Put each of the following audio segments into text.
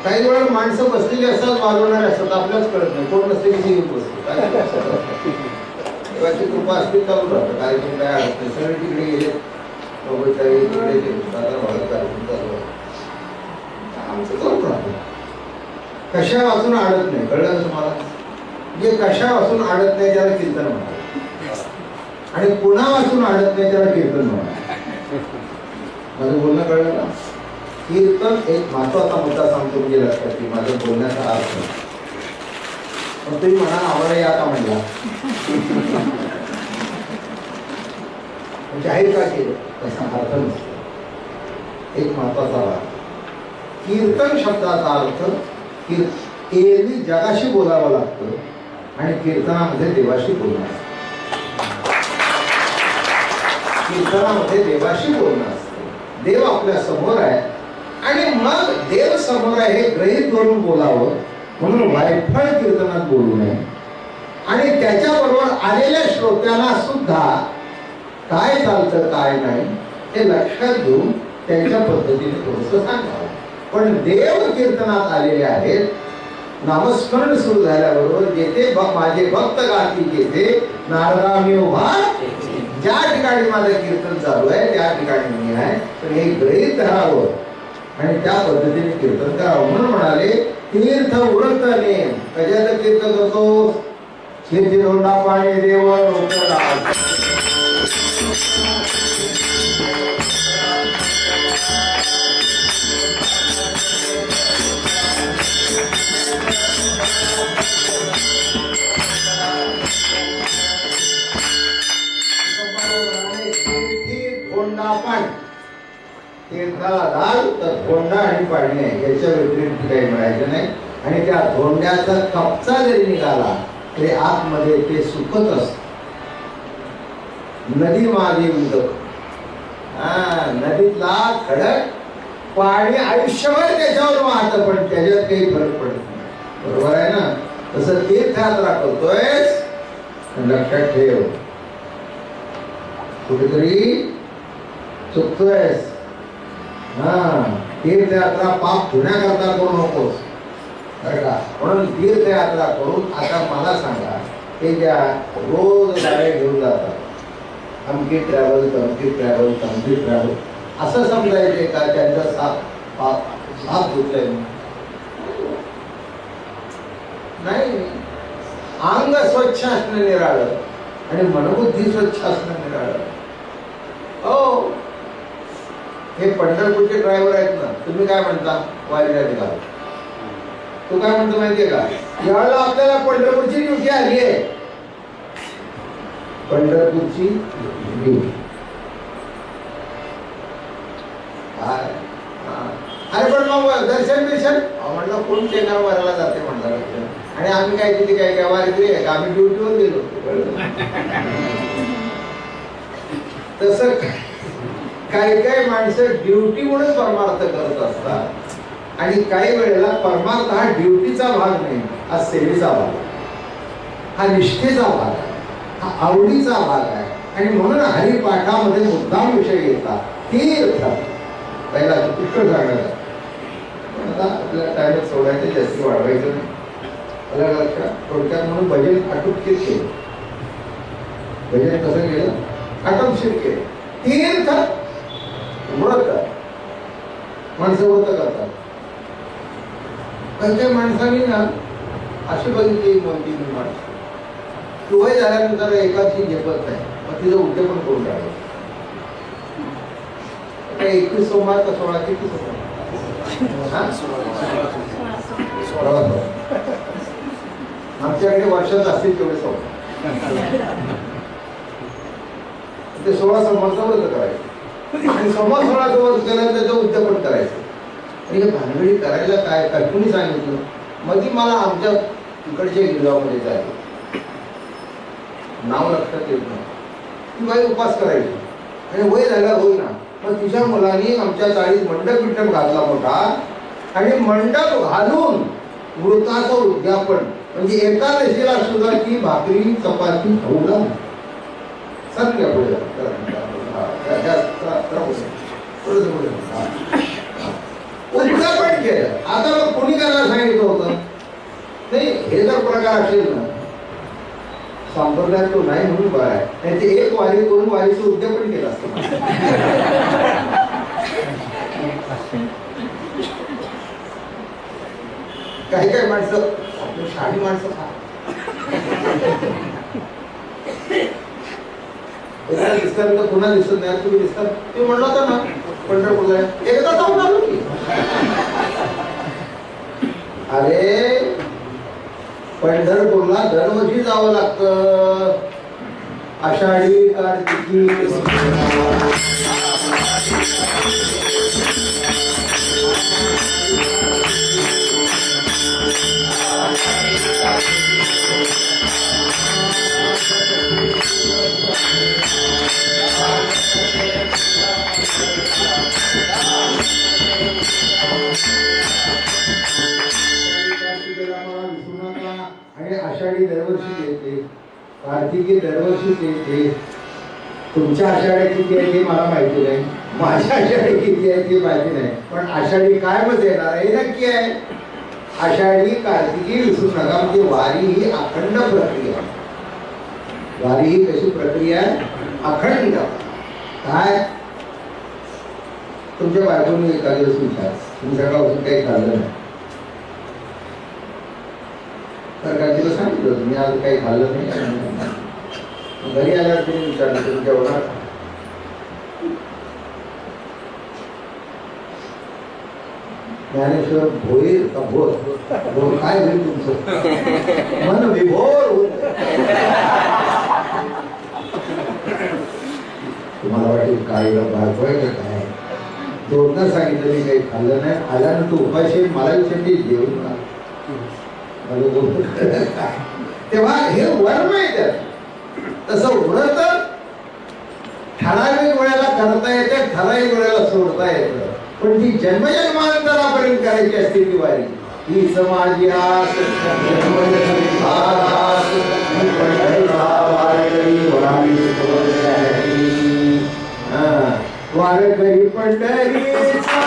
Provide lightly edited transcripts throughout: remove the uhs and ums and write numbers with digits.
काही वेळा माणसं बसलेली असतात, वाजवणारे असतात, आपल्याच कळत नाही, कोण नसते की येऊन बसतो. देवाची कृपा असते चालू राहतं, कार्यक्रम काय अडत नाही. सगळे तिकडे गेले, आमचं चालू राहतं. कशा वाचून अडत नाही, कळलं ना तुम्हाला? जे कशा वाचून अडत नाही त्याला कीर्तन म्हणतात, आणि पुन्हा वाचून अडत नाही त्याला कीर्तन म्हणतात. माझं बोलणं कळलं का? कीर्तन एक महत्वाचा मुद्दा सांगतो म्हणजे लक्षात की माझं बोलण्याचा अर्थ. पण तुम्ही म्हणा आम्हाला या का म्हणला, जाहीर का केलं तसा अर्थ नसतो. एक महत्वाचा भाग, कीर्तन शब्दाचा अर्थ एरवी जगाशी बोलावं लागतं आणि कीर्तनामध्ये देवाशी बोलणं असतं. कीर्तनामध्ये देवाशी बोलणं असतं. देव आपल्या समोर आहे आणि मग देव समोर आहे हे गृहीत धरून बोलावं, म्हणून वायफळ कीर्तनात बोलू नये. आणि त्याच्याबरोबर आलेल्या श्रोत्यांना सुद्धा काय चालतं काय नाही हे लक्षात घेऊन त्यांच्या पद्धतीने थोडंसं सांगावं. पण देव कीर्तनात आलेले आहेत, नामस्मरण सुरू झाल्याबरोबर जेथे माझे भक्त गाती जेथे नारदा मी उभा, ज्या ठिकाणी माझं कीर्तन चालू आहे त्या ठिकाणी मी आहे. पण हे गृहीत धरावं आणि त्या पद्धतीने कीर्तन करावं. म्हणून म्हणाले तीर्थ व्रत नेम. कशाचं तीर्थ करतो? धोंडा पाणी देव रोकला. तीर्थाला दाल तर धोंडा आणि पाणी आहे, याच्या व्यतिरिक्त काही मिळायचं नाही. आणि त्या धोंड्याचा कपचा जरी निघाला तरी आतमध्ये ते सुकत असत. नदी मागे उदक, नदीतला खडक पाणी आयुष्यभर त्याच्यावर वाहतं पण त्याच्यात काही फरक पडत नाही. बरोबर आहे ना? तसं तीर्थयात्रा करतोय, लक्षात ठेव कुठेतरी चुकतोय. तीर्थयात्रा पाप धुण्याकरता करू नकोस, बरं का? म्हणून तीर्थयात्रा करून आता मला सांगा, ते ज्या रोज गाड्या घेऊन जातात, अमकी ट्रॅव्हल तमकी ट्रॅव्हल तमकी ट्रॅव्हल, असं समजायचे का त्यांचा साप धुतलाय? नाही, अंग स्वच्छ असणं निराळं आणि मनबुद्धी स्वच्छ असणं निराळं. हो, हे पंढरपूरचे ड्रायव्हर आहेत ना, तुम्ही काय म्हणता वारीला निघाला? तू काय म्हणतो माहितीये का? यावेळेला आपल्याला पंढरपूरची ड्युटी आली आहे, पंढरपूरची ड्युटी. अरे पण मग दर्शन म्हटलं कोण चेंगार वारायला जाते म्हटलं, आणि आम्ही काय तिथे काय वारी आहे का? आम्ही ड्युटीवर गेलो. तसं काही काही माणसं ड्युटी म्हणून परमार्थ करत असतात आणि काही वेळेला परमार्थ हा ड्युटीचा भाग नाही, हा सेवेचा भाग आहे, हा निष्ठेचा भाग आहे, हा आवडीचा भाग आहे. आणि म्हणून हरिपाठामध्ये मुद्दाम विषय येतात. तीर्थ पहिला पुष्कळ सांगण्याचा, पण आता आपल्याला टाइम सोडायचं, जास्ती वाढवायचं नाही. मला लक्षात थोडक्यात म्हणून भजन आटोपशीर केलं. भजन कसं केलं? आटोपशीर केलं. तीर्थ व्रत, माणसं व्रत करतात. पण त्या माणसांनी ना अशी बघितली कोणती माणसं की वय झाल्यानंतर एकाची झेपत नाही, मग तिचं उद्यापन करून टाकलं. 21 सोमवार का 16 किती सोमवार? आमच्याकडे वर्षात असतील तेवढे सोमवार, ते 16 सोमवारचं व्रत करायचं आणि सोमवार 16 दिवस केल्यानंतर त्याचं उद्यापन करायचं. आणि हे भानगडी करायला काय काय कुणी सांगितलं? मध्ये मला आमच्या तिकडच्या गिरगावमध्ये जायचं, नाव लक्षात येत नाही. ती बाई उपास करायची आणि वय झाला होईना, मग तिच्या मुलांनी आमच्या चाळीत मंडप बिंडप घातला मोठा, आणि मंडप घालून व्रताचं उद्यापन म्हणजे एकादशीला सुद्धा ती भाकरी चपाती खाऊ सत्य पुढे उद्यापन केलं. आता मग कोणी हे जर प्रकार असेल ना, संप्रदाय तो नाही म्हणून बरं आहे. नाही ते एक वारी करून वारीचं उद्यापन केलं असतं. काही काही माणसं शाही माणसं दिसतात तर पुन्हा दिसत नाही. तुम्ही दिसतात ते म्हणलं होतं ना पंढरपूरला एकदा जाऊन आलो की. अरे पंढरपूरला दरवर्षी जावं लागतं. आषाढी कार्तिकी आषाढी दरवर्षी येते, कार्तिकी दरवर्षी येते. तुमच्या आषाढ्या किती आहे ते मला माहिती नाही, माझ्या आषाढी किती आहे ते माहिती नाही, पण आषाढी कायमच येणार आहे नक्की आहे. आषाढी कार्तिकी विसरू नका. म्हणजे वारी ही अखंड प्रक्रिया. वारी ही कशी प्रक्रिया आहे? अखंड. काय तुमच्या बायकोने एका दिवस विचार तुम्ही सकाळपासून काही खाल्लं नाही तर काय तिला सांगितलं तुम्ही आज काही खाल्लं नाही. घरी आल्यावर तिने विचारलं तुम्ही जेवणार. ज्ञानेश्वर भोईर का भोर भोर काय होईल तुमचं? मन विभोर होत. तुम्हाला वाटेल काय बायकोय का काय? दोनदा सांगितलं मी काही खाल्लं नाही. आल्यानंतर उपाशी मला विचारते जेवण का? तेव्हा हे वर्म आहे त्यात. तसं व्रत ठराविक वेळेला करता येते, ठराविक वेळेला सोडता येतं. पण ती जन्मजन्मांतरापर्यंत करायची असते ती वारी. ही समाजी आस वारकरी पंढरीचा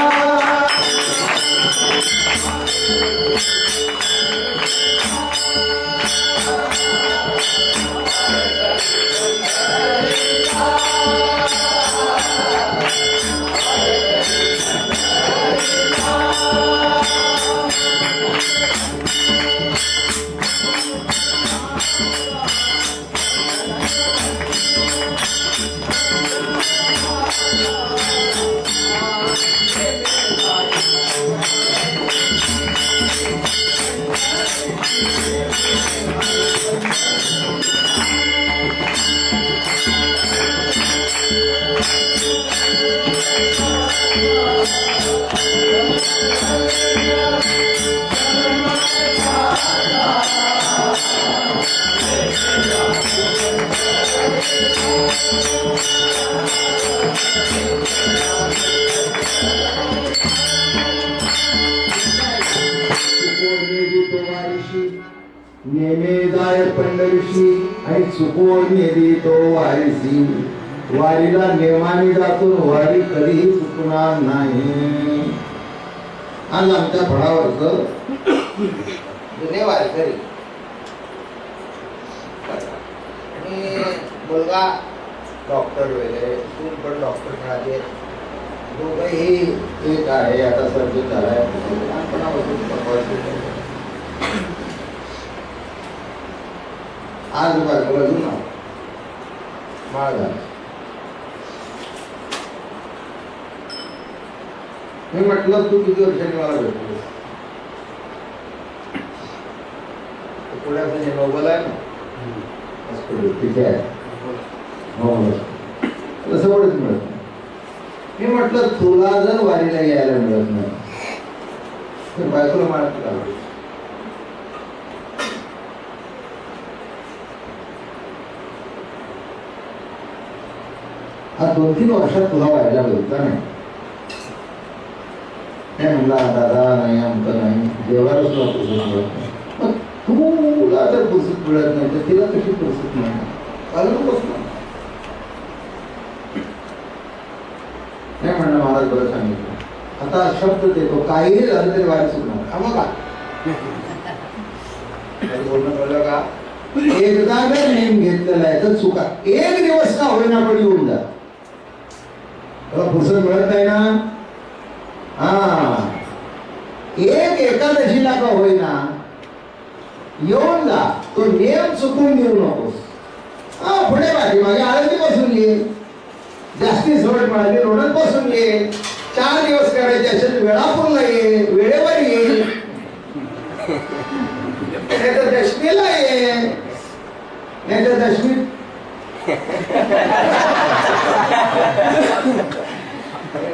नेमे जाय पंढरीशी आणि चुकवून नेली तो वारीसी. वारीला नेमाने जातो, वारी कधीही चुकणार नाही. आज आमच्या फळावरच जुने वारकरी आणि मुलगा डॉक्टर वगैरे सून पण डॉक्टर मिळाले. दोघंही एक आहे आता सर्जन झालाय. आज बाजूला जुना माळ झाला. मी म्हटलं तू किती वर्षांनी मला भेटतो? पुण्याचं जे नोबल आहे ना तिथे आहे तसं एवढंच मिळत नाही. मी म्हटलं तुला जर वारीला यायला मिळत नाही तर बायकोला मारत लागलो. हा 2-3 वर्षात तुला व्हायला मिळतं नाही. काय म्हणला दादा नाही आमचं नाही देवालाच तुला पुसत मिळत नाही. मग तुला जर पुसत मिळत नाही तर तिला कशी पुसत नाही? नाही म्हणणं महाराज बरं सांगितलं. आता शब्द देतो काहीही झालं तरी वारी सुटणार. मग बोलणं कळलं का? एकदा जर नेम घेतलेला आहे तर चुका एक दिवस का होईना पण येऊन जा. फुरसत मिळत नाही ना. एक एकादशीला का होईना येऊन जा. तो नियम चुकून घेऊ नकोस. पुढे पाठीमागे आळंदी बसून ये. जास्ती सवय मिळाली रोडत बसून ये. 4 दिवस करायचे असेल वेळापूरला ये, वेळेवर ये, नाही तर दशमीला ये, नाही तर दशमी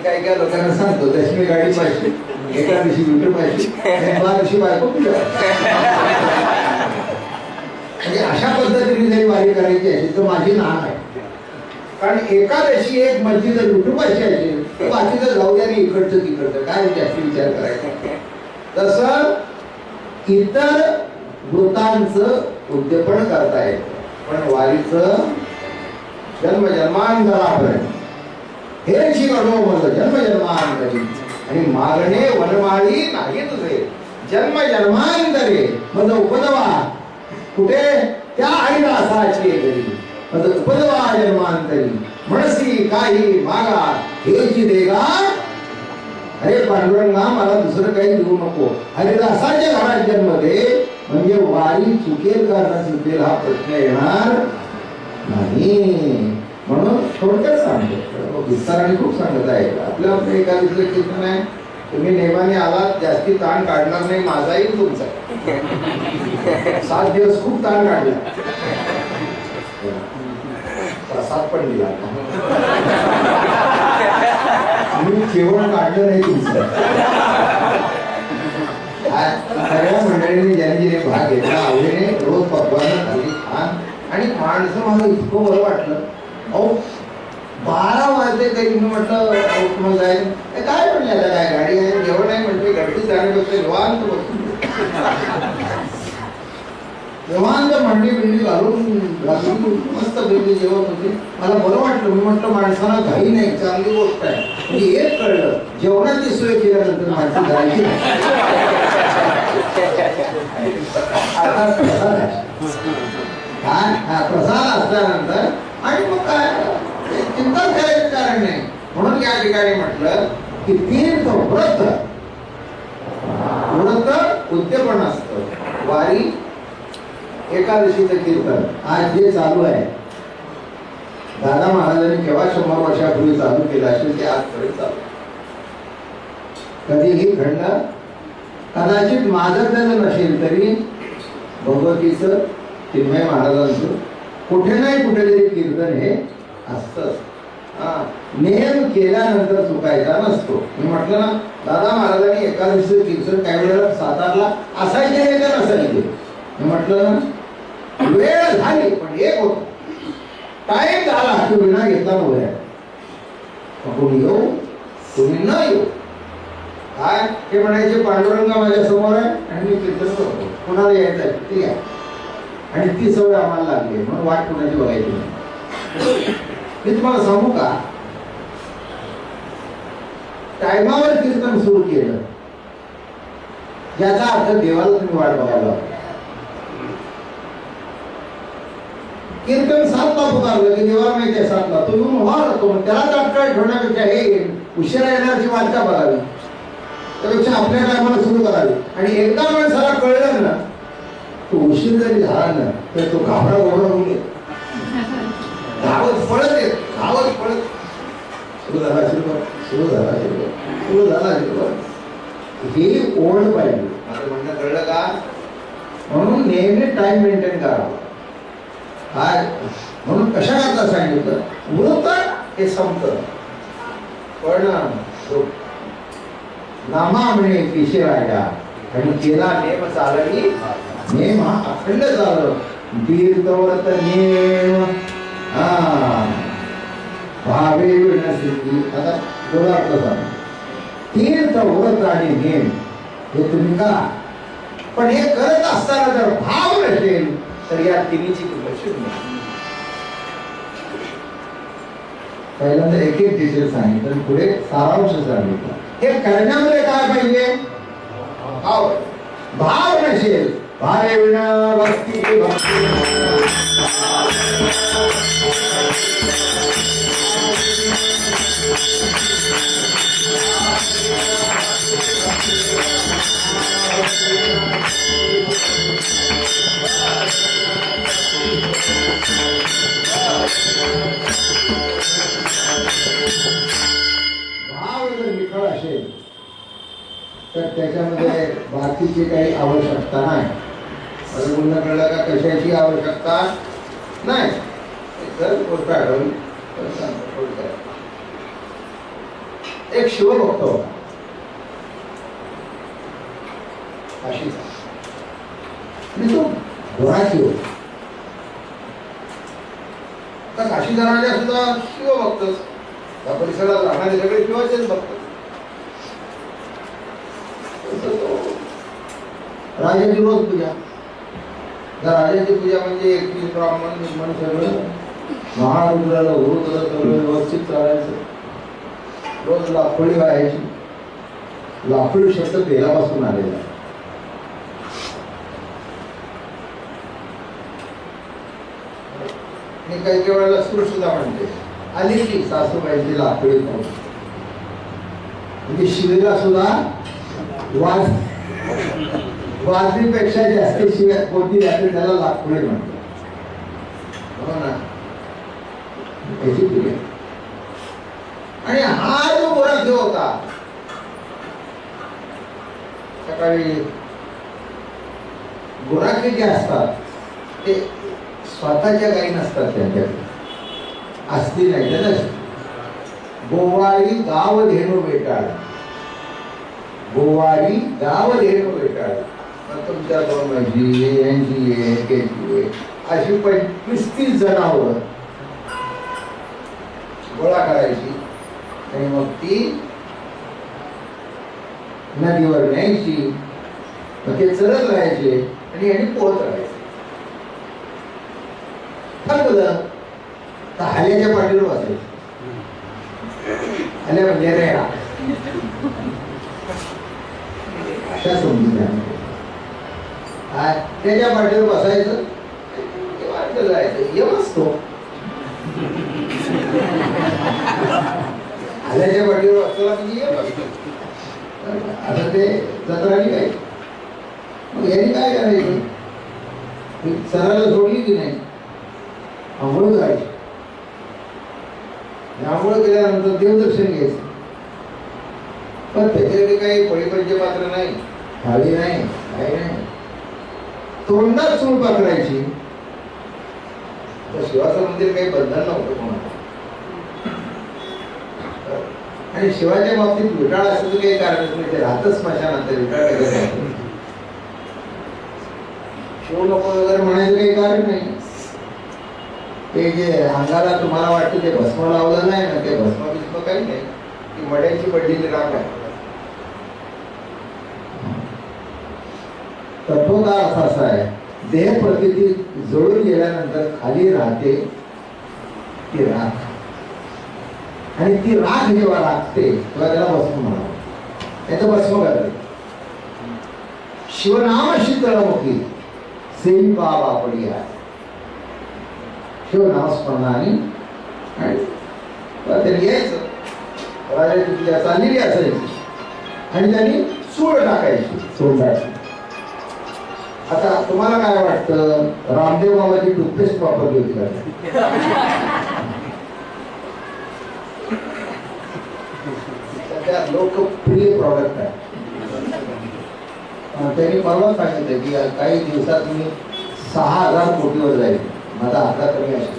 काही काही लोकांना सांगतो दशमी गाडी पाहिजे, एका दिवशी विठू पाहिजे, दिवशी बायको. म्हणजे अशा पद्धतीने जरी वारी करायची असेल तर माझी नाक आहे. कारण एकादशी एक मर्जी जर लुटूपायची असेल तर बाकीचं जाऊ द्या आणि इकडचं तिकडचं काय जास्त विचार करायचा. तसं इतर वृत्तांचं उद्यापन करता येतं, पण वारीचं जन्मजन्मांतरापर्यंत हे शिकवलं मला जन्मजन्मांतरी आणि मागणे वनमाळी नाही तुझे जन्मजन्मांतरे मग उपदवा कुठे त्या हरिदासाची घरी उपदवा जन्मांतरी म्हणसी काही मागा हेची देगा. अरे पांडुरंगा मला दुसरं काही देऊ नको. हरिदासाच्या घरात जन्म दे म्हणजे वारी चुकेल का न चुकेल हा प्रश्न येणार नाही. म्हणून थोडक्यात सांगतो, विस्ताराने खूप सांगत आहे. आपल्या एका दुसरं कीर्तन आहे, तुम्ही नेमाने आलात जास्ती ताण काढणार नाही, माझा येईल तुमचा. 7 दिवस खूप ताण काढला, प्रसाद पण दिला. मी केवळ काढलं नाही तुमचं. सगळ्या मंडळीने ज्याने जिने भाग घेतला आवडीने रोज पकवान खाली खान. आणि माणसं मला इतकं बरं वाटलं. 12 वाजले तरी मी म्हटलं तुम्हाला जाईल काय म्हणलं काय गाडी आहे जेवण आहे म्हणते गर्दीत जाण्यापेक्षा निवांत बसून निवांत मंडी बिंडी घालून मस्त पैकी जेवण होते. मला बरं वाटलं. मी म्हटलं माणसाला घाई नाही, चांगली गोष्ट आहे. म्हणजे एक कळलं जेवणाची सोय केल्यानंतर माणसं घायची प्रसाद असल्यानंतर आणि मग काय चिंता करायचं कारण नाही. म्हणून या ठिकाणी म्हटलं की तीर्थ व्रत उद्यापन असतं. वारी एकादशीचं कीर्तन आज जे चालू आहे, दादा महाराजांनी केव्हा 100 वर्षापूर्वी चालू केलं असेल ते आजपर्यंत चालू. कधीही घडलं कदाचित माझं त्याचं नसेल तरी भगवतीचं चिन्मय महाराजांचं कुठे नाही कुठेतरी कीर्तन हे असतं. नियम केल्यानंतर चुकायचा नसतो. मी म्हटलं ना दादा महाराजांनी एकादशीचं कीर्तन काही वेळेला सातारला असायचे हे तर नसायचे. मी म्हटलं ना वेळ झाली पण एक होत टाईम झाला की विना घेतला बोलाय कोणी येऊ कोणी न येऊ. काय ते म्हणायचे पांडुरंगा माझ्या समोर आहे आणि मी कीर्तन करतो, कुणाला यायचं आहे ठीक आहे. आणि ती सवय आम्हाला लागली म्हणून वाट कुणाची बघायची नाही. मी तुम्हाला सांगू का टायमावर कीर्तन सुरू केलं याचा अर्थ देवाला तुम्ही वाट बघायला. कीर्तन 7ला पुकारलं की देवाला माहिती आहे 7ला तो येऊन उभा राहतो. मग त्याला तात्काळ ठेवण्यापेक्षा हे उशिरा येण्याची वाट का बघावी, त्यापेक्षा आपल्या टायमाला सुरू करावी. आणि एकदा माणसाला कळलं ना तो उशीर जरी झाला ना तर तो घाबरा घोबरा होऊन येतो, धावत पळत येत धावत पळत सुरू झाला सुरू झाला सुरू झाला ही ओढ पाहिजे. माझं म्हणणं कळलं का? म्हणून नेहमी टाइम मेंटेन करावा. काय म्हणून कशा करता सांगितलं वृत्त हे संपत पण नामा म्हणे पिशे राजा आणि केला नेम चालली. नेम हा अखंड चाललं. तीर्थव्रत नेम भावे विणसिद्धी. आता थोडा अर्थ सांग. तीर्थ व्रत आणि नेम हे तुम्ही करा, पण हे करत असताना जर भाव नसेल तर या तिन्हीची शून्य. पहिल्यांदा एक एक डिटेल सांगितलं, पुढे सारांश सांगितलं. हे करण्यामध्ये काय पाहिजे? भाव. भाव नसेल भावे विना भक्ती की भक्ती भाव जर विठ्ठल असेल तर त्याच्यामध्ये बाकीची काही आवश्यकता नाही. बोलणं कळलं का? कशाची आवश्यकता नाही. जर गोष्ट आढळली तर सांगतो. एक शिवभक्त होता काशीचा आणि तो घोडाची होता. तर काशीचा राजा सुद्धा शिवभक्तच. त्या परिसरात राहणारे सगळे शिवाचेच भक्त. राजाची रोज पूजा. राजाची पूजा म्हणजे 21 ब्राह्मण निर्माण सगळं महारुद्राला होतं सगळं व्यवस्थित चालायचं. रोज लाखोळी व्हायची. लाखोळी शब्द पेलापासून आलेला. मी काही काही वेळेला सूर सुद्धा म्हणते. आली की सासूबाईची लाखोळी म्हणजे शिवेला सुद्धा वाजवीपेक्षा जास्त शिवाय कोणती रात्री त्याला लाखोळी म्हणतात. हो ना? त्याची पूजा. आणि हा जो गोरख होता सकाळी गोराखे जे असतात ते स्वतःच्या गायी नसतात. त्यांच्याकडे असती नाही तर गोवारी गाव धेणू बेटाळ. गोवारी गाव धेणू बेटाळ. तुमच्या दोन म्हशी यांची अशी 25-30 जनावर गोळा करायची आणि मग ती नदीवर न्यायची. मग ते चरत राहायचे आणि यांनी पोहत राहायचे. थकलं तर हल्याच्या पाठीवर बसायचे. हल्या म्हणजे रेडा अशा समजून त्याच्या पाठीवर बसायचं. वाटलं जायचं येवच तो हल्याच्या पाठीवर बसला म्हणजे येव असतो. आता ते जत्रानी काय मग यांनी काय करायचं? सराला सोडली की नाही आंघोळ करायची. आंघोळ केल्यानंतर देवदर्शन घ्यायचं. पण त्याच्याकडे काही पळीपंचे पात्र नाही, थाळी नाही, काही नाही. तोंडात चूळ पकडायची. तर शिवाचं मंदिर काही बंधन नव्हतं कोणाला. आणि शिवाच्या बाबतीत विटाळ असं काही कारणच नाही. ते राहतच स्मशानात विटाळ शिव नको वगैरे म्हणायचं काही कारण नाही. ते जे अंगाला तुम्हाला वाटतं ते भस्म लावलं नाही ना, ते भस्म बिस्म काही नाही. ती मड्याची पडलेली राख आहे. तत्वता अर्थ असा आहे, देह प्रकृती जळून गेल्यानंतर खाली राहते ती राख. आणि ती राख जेव्हा लागते तेव्हा त्याला भस्म म्हणावं. त्याचं भस्म करते. शिवनाम शीतळमुखी सेवी बाबा पडी आहे. शिवनामस्मरणाने आणि त्यांनी यायचं. राजाची पूजा चाललेली असायची आणि त्यांनी सूळ टाकायची तोंडाची. आता तुम्हाला काय वाटतं? रामदेव बाबाची टूथपेस्ट वापरली होती का? सध्या लोकप्रिय प्रॉडक्ट आहे. त्यांनी परवा सांगितलं की काही दिवसात मी 6,000 कोटीवर जाईल. माझा आकडा कमी असेल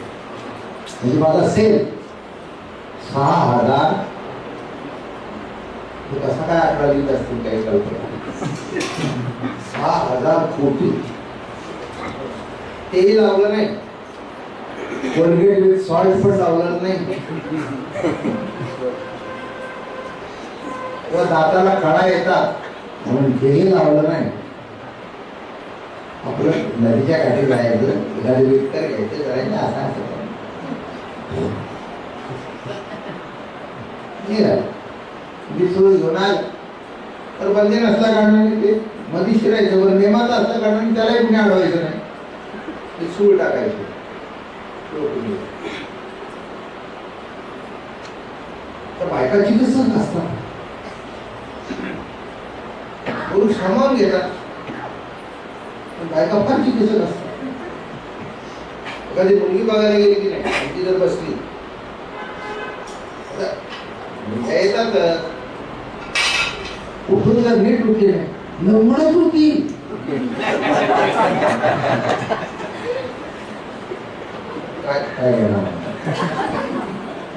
म्हणजे माझा सेल 6,000. कसा काय आकडा लिहित असतील काही कल्पना. 6,000 कोटी. तेही लावलं नाही. कोलगेट विथ सॉल्ट पण लावलं नाही. व दाताला कळा येतात म्हणून तेही लावलं नाही. आपलं नदीच्या काठी जायचं, एखादं विकतर घ्यायचं, करायचं असं असं घेऊन आलं तर बंदे नसला काढून ते मध्ये शिरायचं वर नेमाचं असतं कारण त्यालाही कुणी अडवायचं नाही, ते सूळ टाकायचे. तर बायका चिकित्सक असतात, पुरुष सामावून घेतात, पण बायका फार चिकित्सक असतात. एखादी मुलगी बघायला गेली की नाही, ती जर बसली येतात कुठून जर नीट होती नवमळच होती. काय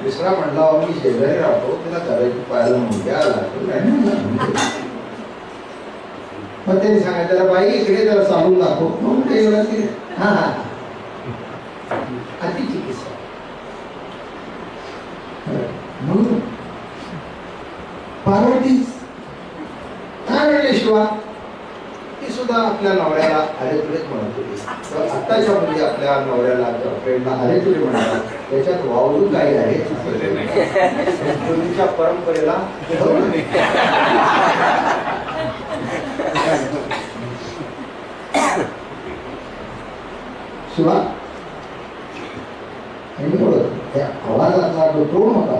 दुसरा म्हणला मी शेजारी राहतो, तिला करायची पाहायला मुलगा आला, मग त्यांनी सांगायचं त्याला बाई इकडे त्याला चालून दाखव, मग ते हा हा अति चिकित्सा. म्हणून पार्वती काय म्हणले शिवा, ती सुद्धा आपल्या नवऱ्याला अरे तुरेच म्हणत होती. तर आत्ताच्या मुली आपल्या नवऱ्याला फ्रेंडला अरे तुरे म्हणतात, त्याच्यात वावरून काही आहे पूर्वीच्या परंपरेला. शिवा त्या आवाजातला जो टोन होता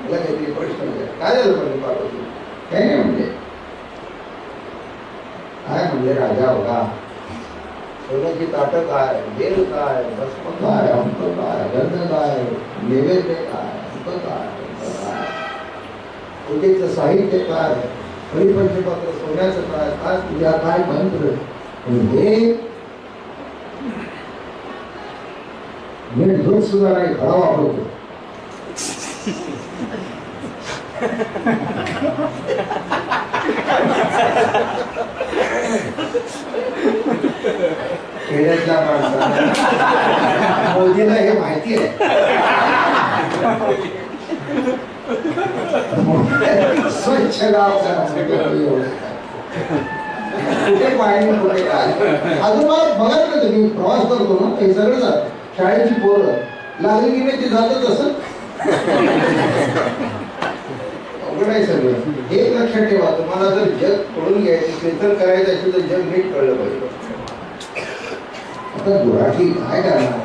मला काहीतरी प्रश्न काय झालं म्हणजे पार्वती काय नाही म्हणजे काय म्हणले राजा बघा सोन्याची ताटं काय, बेल काय, भस्म काय, अंक काय, गंध काय, नैवेद्य काय, अंक काय, पूजेचं साहित्य काय, हरिपंचपात्र सोन्याचं काय, काय पूजा काय मंत्र, हे नीट दूध सुद्धा नाही खरा वापरतो. खेड्यातल्या माणसाला मोदीला हे माहिती आहे, स्वच्छ गाव कुठे पाणी कुठे काय. अजून मला बघत ना तुम्ही प्रवास करतो ना हे सगळं जात, शाळेची पोरं लागली की नाही ते जातच असं अवघड सगळं. एक लक्षात ठेवा, तुम्हाला जर जग कळून घ्यायचं कीर्तन करायचं असेल तर जग नीट कळलं पाहिजे. आता गुराठी काय करणार,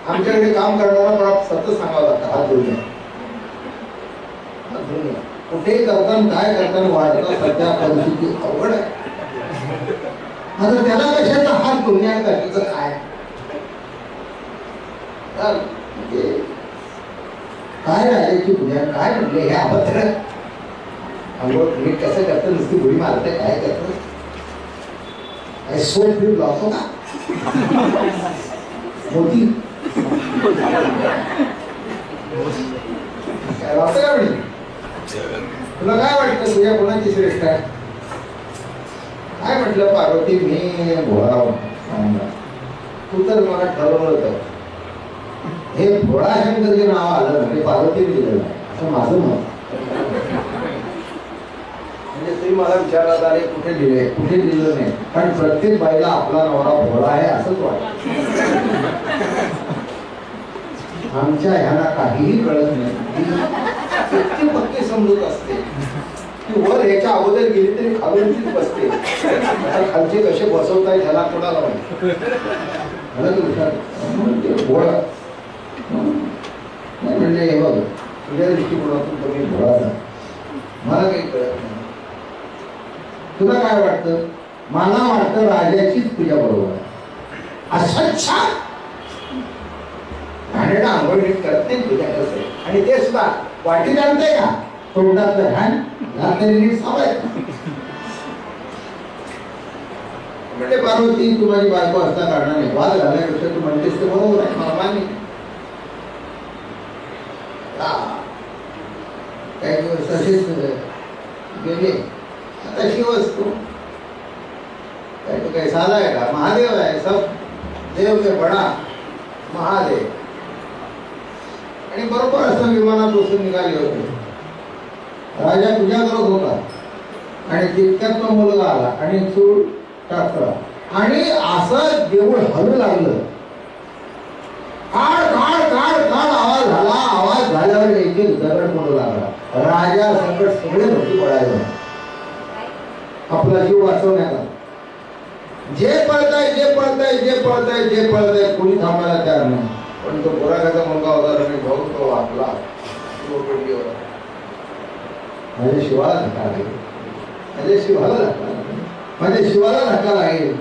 आमच्याकडे काम करणारा प्राप्त सतत सांगावं लागतं हात धुणे, हात धुणे कुठेही करताना काय करताना वाढतं सध्या परिस्थिती अवघड आहे. आता त्याला कशाचा हात धुण्या कशाचं काय काय राजाची पूजा काय म्हटले हे अभद्र अंघोळ नीट कसं करतं, नुसती बुडी मारते काय करतं, काय सोप फिर लावतो का मोती काय लावतं का म्हणे. तुला काय वाटतं तुझ्या कोणाची श्रेष्ठ आहे. काय म्हटलं पार्वती मी भोळाराव तू तर मला ठरवलं होतं हे भोळाशंकर जे नाव आलं म्हणजे पार्वतीने दिलेलं आहे असं माझं मत. म्हणजे तुम्ही मला विचारलात आले कुठे दिले कुठे दिलं नाही, कारण प्रत्येक बाईला आपला नवरा भोळा आहे असंच वाटतं. आमच्या ह्याला काहीही कळत नाही, इतकी पक्की समजूत असते की वर ह्याच्या अगोदर गेली तरी खालून बसते. आता खालचे कसे बसवताय ह्याला कोणाला माहिती. मला तर विचार भोळा म्हणजे हे बघ तुझ्या दृष्टिकोनातून तुम्ही भोळा मला काही कळत नाही. तुला काय वाटतं. मला वाटतं राजाचीच पूजा बरोबर आहे. अस्वच्छ घाणेरडा आंघोळ नीट करत नाही पूजा करते, आणि ते सुद्धा वाटी जाणते का तोंडातलं घाण घातलेली नीट सावायचं. म्हणजे पार्वती तू माझी बायको असता काढणार नाही, वाद घालण्यापेक्षा तू म्हणतेस ते बरोबर आहे, मला मान्य. काही दिवस तसेच गेले. आता शिवच तू काय काही साधा आहे का. महादेव आहे, सब देव के बडा महादेव. आणि बरोबर असं विमानात बसून निघाले होते. राजा पूजा करत होता आणि तितक्यात तो मुलगा आला आणि चूळ टाकला आणि असं देऊळ हलू लागलं. काढ काढ काढ काढ आवाज झाला. आवाज झाल्यावर एक एक दगड पडू लागला. राजा संकट सगळे भरती पडायला. आपला जीव वाचवण्याचा. जे पळताय जे पळताय जे पळताय जे पळताय कोणी थांबायला तयार नाही. पण तो बुराकाचा मुलगा होता आणि भाऊ तो वाचला. माझ्या शिवाला धक्का लागेल, माझ्या शिवाला धक्का लागेल, माझ्या शिवाला धक्का लागेल.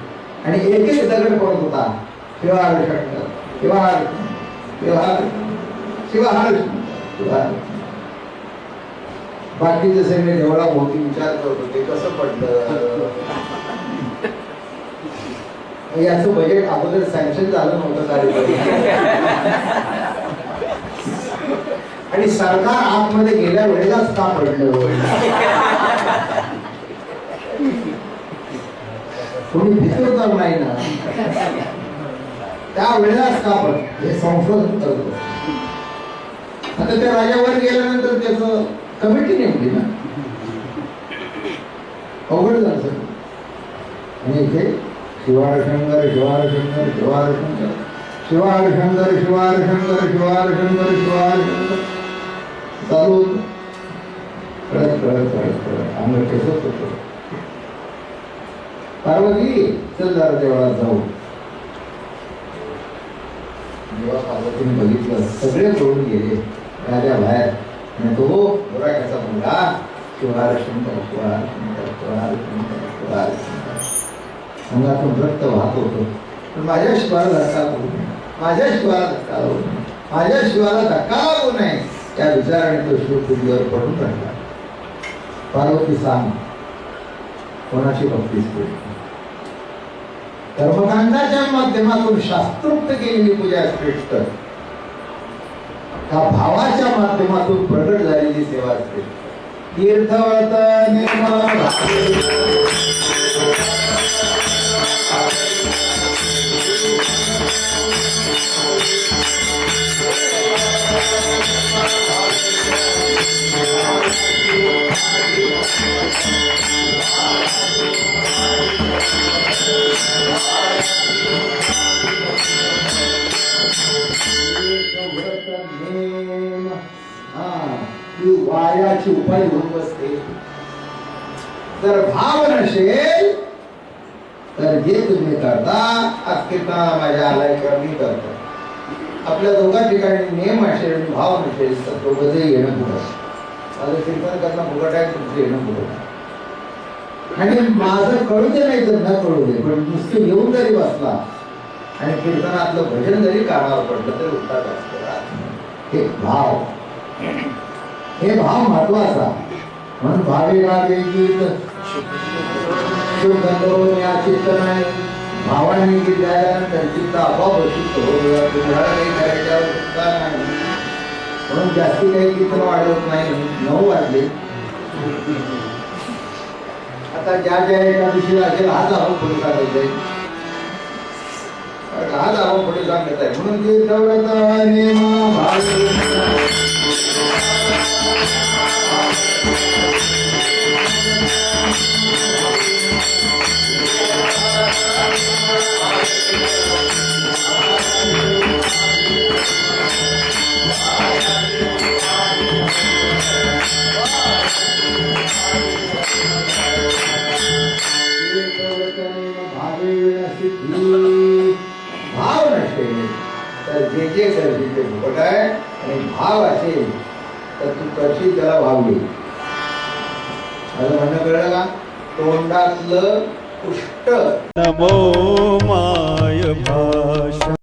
आणि एक एक दगड पडत होता. शिवार शंकर शिवार शिवार शिवार शिवार. बाकीचे सगळे देवळा भोवती विचार करत होते कसं पडलं. याचं बजेट अगोदर सँक्शन झालं नव्हतं कार्यक्रम. आणि सरकार आतमध्ये गेल्या वेळेलाच का पडलं. कोणी भितर नाही ना त्या वेळेलाच का पडलं हे संशोधन करतो. आता त्या राजावर गेल्यानंतर त्याच कमिटी नेमली ना, अवघड झालं सर. आणि इथे शिवार शंकर शिवार शंकर शिवार शंकर शिवार शंकर शिवार शंकर शिवार शंकर शिवार शंकर चालू कळत कळत कळत कळत आम्ही केसच होतो. पार्वती चल जरा देवळात जाऊ. जेव्हा पार्वतीने बघितलं सगळे पळून गेले राजा बाहेर. आणि तो बुराकाचा मुलगा शिवार शंकर शिवार शंकर शिवार शंकर शिवार शंकर अंगातून रक्त वाहत होतं. पण माझ्या शिवाला धक्का लागू नये, माझ्या शिवाला धक्का लागू नये, माझ्या शिवाला धक्का लागू नये त्या विचाराने तो शिवपुरीवर पडून राहिला. पार्वती सांग कोणाची भक्तीच केली. कर्मकांडाच्या माध्यमातून शास्त्रोक्त केलेली पूजा श्रेष्ठ, का भावाच्या माध्यमातून प्रगट झालेली सेवा श्रेष्ठ. तीर्थवत निर्मळ वायाची उपाय होऊन बसते. जर भाव नसेल तर जे तुम्ही करता आज कीर्तनाला माझ्या आलाय किंवा मी करतो. आपल्या दोघा ठिकाणी नियम असेल आणि भाव नसेल तर दोघंही येणं पुढं. माझं कीर्तन करणं फुकट आहे, तुमचं येणं पुढं. आणि माझं कळू दे नाही तर न कळू दे, पण नुसतं येऊन जरी बसला आणि कीर्तनातलं भजन जरी कानावर पडलं तरी उत्तर असतो. हे भाव, हे भाव महत्वाचा. म्हणून भावे गावे गीत शुद्ध करून या चित्त नाही. भावाने गीत गायल्यानंतर चित्त आपोआप शुद्ध होतं. तुम्हाला काही करायच्या आवश्यकता नाही. म्हणून जास्ती काही कीर्तन वाढवत नाही. 9 वाजले. आता ज्या ज्या एकादशीला असेल हाच आपण पुढे सांगत आहे, हाच आपण पुढे सांगत आहे. म्हणून ते तेवढं नेमा भावे भाव नसेल तर जे जे करशील ते फुकट आहे. आणि भाव असेल तर तू करशील त्याला भाव येईल. माझं म्हणणं कळलं का. तोंडातलं पुष्ट नमो मा